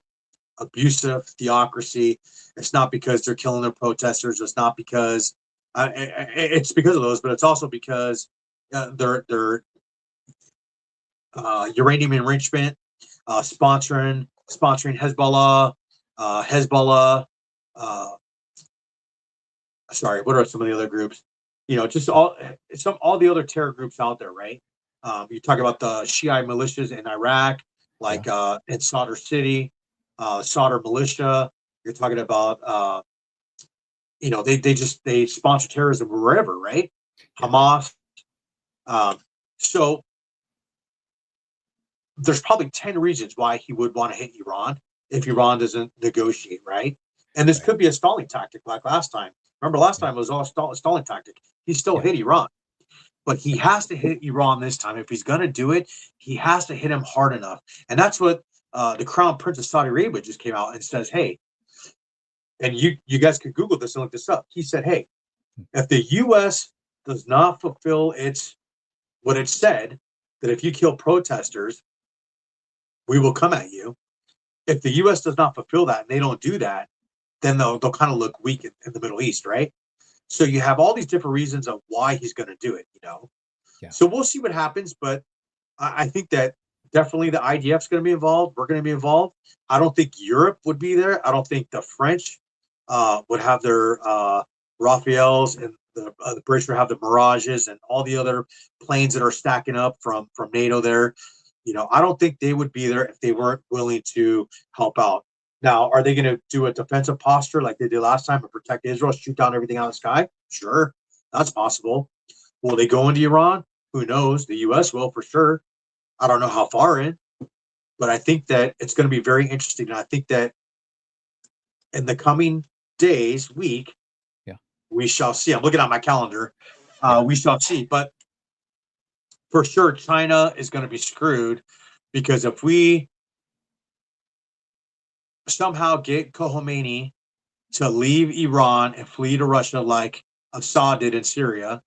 B: abusive theocracy. It's not because they're killing their protesters. It's not because it's because of those, but it's also because they're uranium enrichment, sponsoring Hezbollah. Sorry, what are some of the other groups? Just all the other terror groups out there, right? You talk about the Shiite militias in Iraq, like in Sadr City, Sadr militia. You're talking about, they sponsor terrorism wherever, right? Hamas. So there's probably 10 reasons why he would want to hit Iran if Iran doesn't negotiate, right? And this could be a stalling tactic like last time. Remember, last time it was all stalling tactic. He still hit Iran. But he has to hit Iran this time. If he's going to do it, he has to hit him hard enough. And that's what the Crown Prince of Saudi Arabia just came out and says, hey, and you guys can Google this and look this up. He said, hey, if the U.S. does not fulfill what it said, that if you kill protesters, we will come at you. if the U.S. does not fulfill that and they don't do that, then they'll kind of look weak in the Middle East, right? So you have all these different reasons of why he's going to do it,
A: Yeah.
B: So we'll see what happens, but I think that definitely the IDF's going to be involved. We're going to be involved. I don't think Europe would be there. I don't think the French would have their Rafales, and the British would have the Mirages and all the other planes that are stacking up from NATO there. I don't think they would be there if they weren't willing to help out. Now, are they going to do a defensive posture like they did last time and protect Israel, shoot down everything out of the sky? Sure, that's possible. Will they go into Iran? Who knows? The U.S. will for sure. I don't know how far in, but I think that it's going to be very interesting. And I think that in the coming days, week, we shall see. I'm looking at my calendar. We shall see. But for sure, China is going to be screwed, because if we somehow get Khomeini to leave Iran and flee to Russia like Assad did in Syria,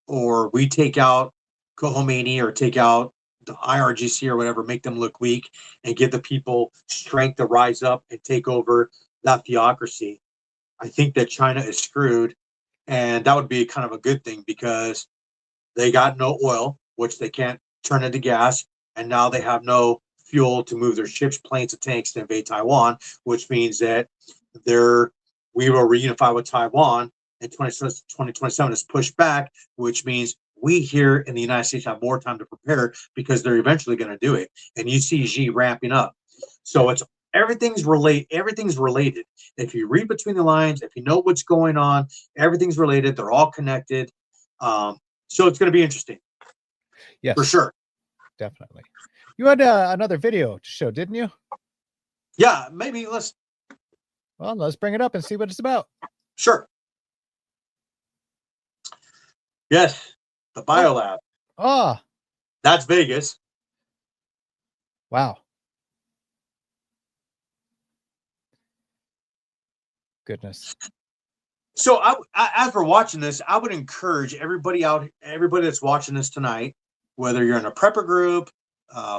B: or we take out Khomeini or take out the IRGC or whatever, make them look weak and give the people strength to rise up and take over that theocracy, I think that China is screwed. And that would be kind of a good thing, because they got no oil, which they can't turn into gas. And now they have no fuel to move their ships, planes, and tanks to invade Taiwan, which means that we will reunify with Taiwan, and 2027 is pushed back, which means we here in the United States have more time to prepare, because they're eventually going to do it. And you see Xi ramping up. So everything's related. If you read between the lines, if you know what's going on, everything's related. They're all connected. So it's going to be interesting.
A: Yes,
B: for sure.
A: Definitely. You had another video to show, didn't you?
B: Yeah, maybe let's
A: bring it up and see what it's about.
B: Sure. Yes, the biolab.
A: Oh,
B: that's Vegas.
A: Wow. Goodness.
B: So after watching this, I would encourage everybody that's watching this tonight, whether you're in a prepper group,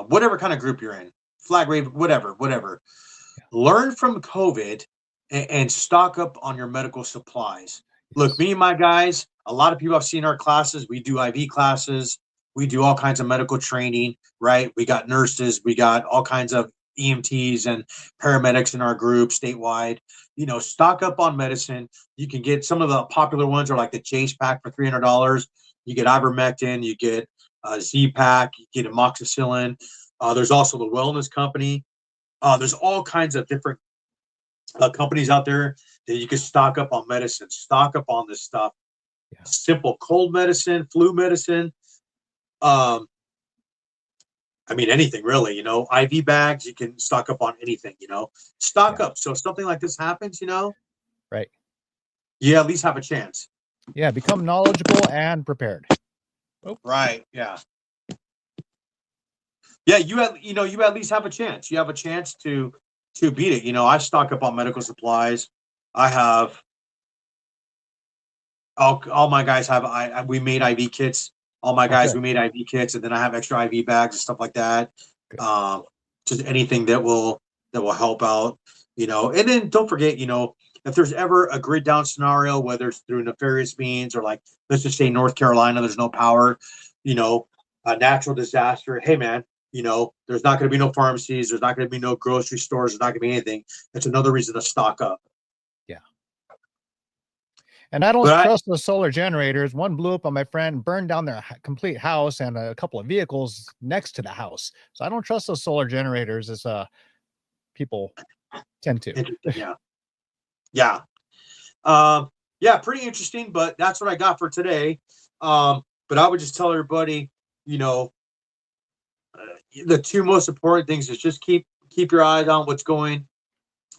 B: whatever kind of group you're in, flag wave, whatever, learn from COVID and stock up on your medical supplies. Yes. Look, me and my guys, a lot of people have seen our classes. We do IV classes. We do all kinds of medical training, right? We got nurses. We got all kinds of EMTs and paramedics in our group statewide. Stock up on medicine. You can get some of the popular ones are like the Chase pack for $300. You get ivermectin, you get Z-Pack, you get amoxicillin. There's also the Wellness Company. There's all kinds of different companies out there that you can stock up on medicine, stock up on this stuff. Yeah. Simple cold medicine, flu medicine. Anything really, IV bags, you can stock up on anything, stock up. So if something like this happens,
A: right.
B: You at least have a chance.
A: Yeah. Become knowledgeable and prepared.
B: Oh. Right. Yeah. Yeah. You at least have a chance. You have a chance to beat it. I stock up on medical supplies. I have all my guys have, we made IV kits. All my guys, we made IV kits, and then I have extra IV bags and stuff like that. Just anything that will help out, And then don't forget, if there's ever a grid down scenario, whether it's through nefarious means or like, let's just say North Carolina, there's no power, a natural disaster. Hey man, there's not going to be no pharmacies. There's not going to be no grocery stores. There's not going to be anything. That's another reason to stock up.
A: Yeah. And I don't trust the solar generators. One blew up on my friend, burned down their complete house and a couple of vehicles next to the house. So I don't trust those solar generators as people tend to.
B: Yeah. Yeah. Pretty interesting, but that's what I got for today. But I would just tell everybody, the two most important things is just keep your eyes on what's going.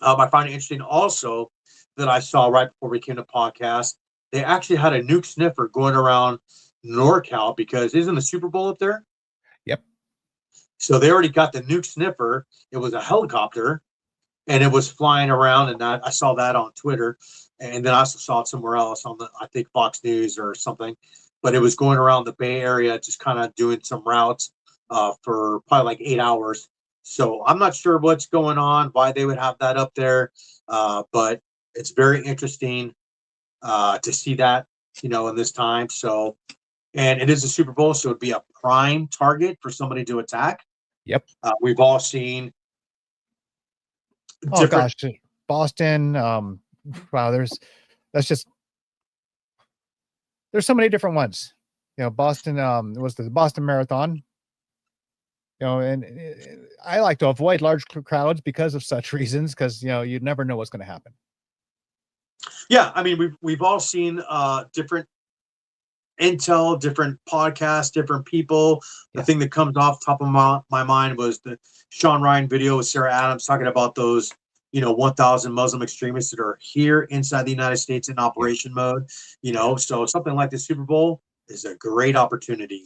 B: I find it interesting also that I saw right before we came to podcast, they actually had a nuke sniffer going around NorCal, because isn't the Super Bowl up there?
A: Yep.
B: So they already got the nuke sniffer. It was a helicopter, and it was flying around, and I saw that on Twitter, and then I also saw it somewhere else on I think Fox News or something, but it was going around the Bay Area, just kind of doing some routes for probably like 8 hours. So I'm not sure what's going on, why they would have that up there, but it's very interesting to see that, in this time. So, and it is a Super Bowl, so it'd be a prime target for somebody to attack.
A: Yep.
B: We've all seen
A: Oh gosh, Boston. Wow, there's so many different ones. Boston was the Boston Marathon. And I like to avoid large crowds because of such reasons, because you never know what's going to happen.
B: Yeah, I mean, we've all seen different intel, different podcasts, different people. The thing that comes off top of my mind was the Sean Ryan video with Sarah Adams talking about those 1,000 Muslim extremists that are here inside the United States in operation mode. So something like the Super Bowl is a great opportunity,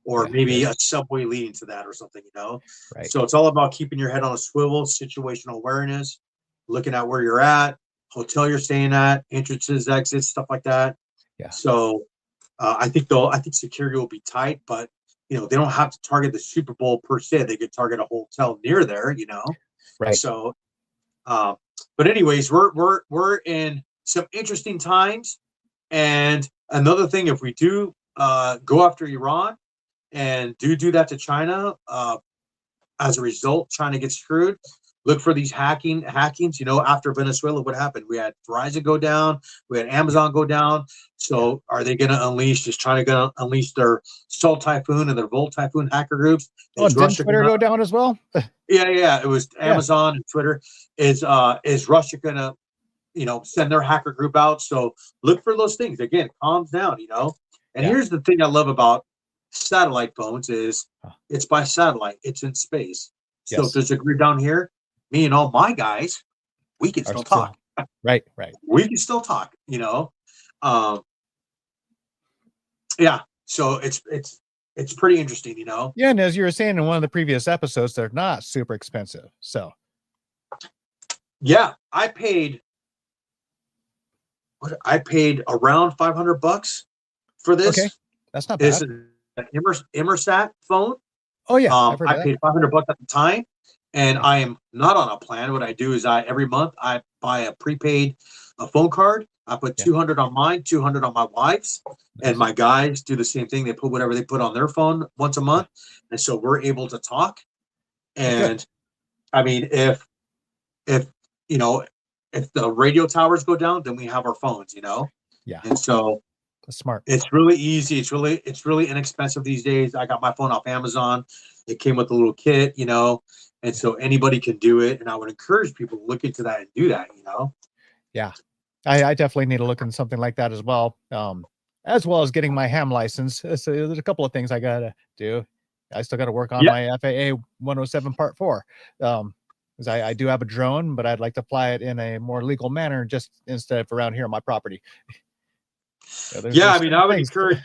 B: or maybe a subway leading to that or something,
A: Right.
B: So it's all about keeping your head on a swivel, situational awareness, looking at where you're at, hotel you're staying at, entrances, exits, stuff like that.
A: Yeah.
B: So I think security will be tight, but they don't have to target the Super Bowl per se. They could target a hotel near there,
A: Right.
B: So, but anyways, we're in some interesting times. And another thing, if we do go after Iran and do that to China, as a result, China gets screwed. Look for these hackings. After Venezuela, what happened? We had Verizon go down. We had Amazon go down. So are they going to unleash, just trying to unleash their Sol Typhoon and their Volt Typhoon hacker groups?
A: Didn't Twitter go down as well?
B: Yeah. It was Amazon and Twitter. Is Russia going to, send their hacker group out? So look for those things. Again, calms down, And here's the thing I love about satellite phones is it's by satellite. It's in space. So if there's a grid down here, me and all my guys, we can still talk.
A: Right.
B: We can still talk, Yeah. So it's pretty interesting,
A: Yeah, and as you were saying in one of the previous episodes, they're not super expensive. So
B: yeah, I paid around $500 for this.
A: Okay. That's not bad.
B: This is an Immersat phone.
A: Oh yeah.
B: I paid $500 at the time, and I am not on a plan. What I do is every month I buy a prepaid phone card. I put 200 on mine, 200 on my wife's, and my guys do the same thing. They put whatever they put on their phone once a month, and so we're able to talk. And I mean, if the radio towers go down, then we have our phones,
A: Yeah.
B: And so
A: that's smart.
B: It's really easy. It's really inexpensive these days. I got my phone off Amazon. It came with a little kit, and so anybody can do it. And I would encourage people to look into that and do that,
A: Yeah. I definitely need to look into something like that as well as getting my ham license. So there's a couple of things I gotta do. I still got to work on my FAA 107 Part 4. Because I do have a drone, but I'd like to fly it in a more legal manner, just instead of around here on my property.
B: I mean, I would encourage,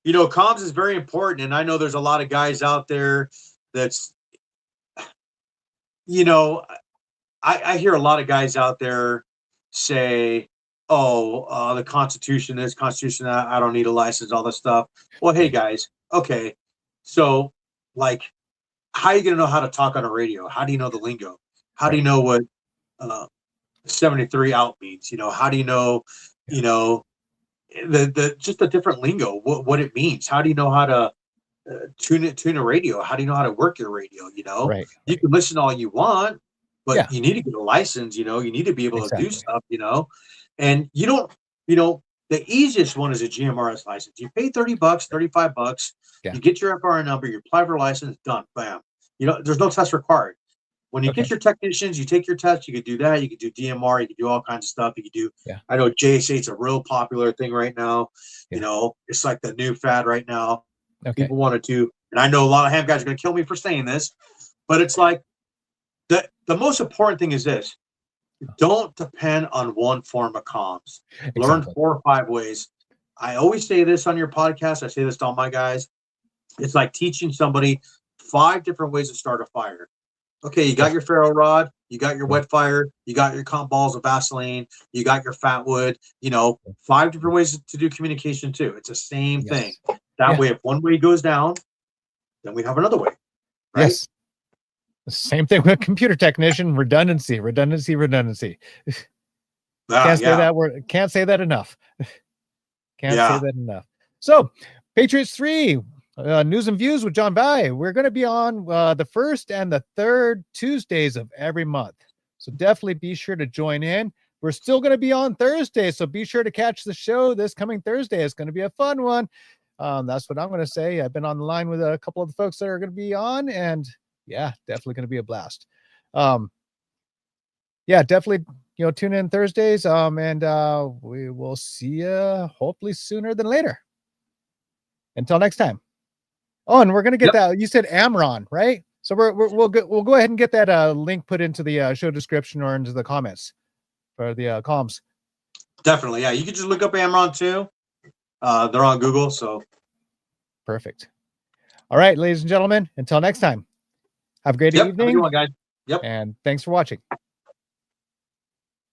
B: comms is very important. And I know there's a lot of guys out there that's, I hear a lot of guys out there say, the Constitution, this Constitution, that, I don't need a license, all this stuff. Well, hey guys, okay. So like, how are you going to know how to talk on a radio? How do you know the lingo? How do you know what 73 out means? How do you know, just the different lingo, what it means? How do you know how to tune a radio? How do you know how to work your radio? You can listen all you want, but you need to get a license. You need to be able to do stuff. And you don't. The easiest one is a GMRS license. You pay $30, $35. You get your FRN number. You apply for a license. Done. Bam. There's no test required. When you get your technicians, you take your test. You could do that. You could do DMR. You could do all kinds of stuff. You could do. I know JSA is a real popular thing right now. It's like the new fad right now. People want to do, and I know a lot of ham guys are going to kill me for saying this, but it's like the most important thing is this: don't depend on one form of comms. Learn 4 or 5 ways. I always say this on your podcast. I say this to all my guys. It's like teaching somebody 5 different ways to start a fire. Okay, you got your ferro rod, you got your wet fire, you got your cotton balls of Vaseline, you got your fat wood, 5 different ways to do communication too. It's the same thing. That way, if one way goes down, then we have another way. Right?
A: Same thing with computer technician, redundancy. Can't say that enough. Say that enough. So, Patriots III, news and views with John Valle. We're going to be on the first and the third Tuesdays of every month. So definitely be sure to join in. We're still going to be on Thursday, so be sure to catch the show this coming Thursday. It's going to be a fun one. That's what I'm going to say. I've been on the line with a couple of the folks that are going to be on, and yeah, definitely going to be a blast. Yeah, definitely, tune in Thursdays. And we will see you hopefully sooner than later. Until next time. Oh, and we're going to get that. You said Amron, right? So we'll go ahead and get that link put into the show description or into the comments for the comms.
B: Definitely, yeah. You can just look up Amron too. They're on Google, so
A: perfect. All right, ladies and gentlemen. Until next time. Have a great evening.
B: Have a good one, guys.
A: And thanks for watching.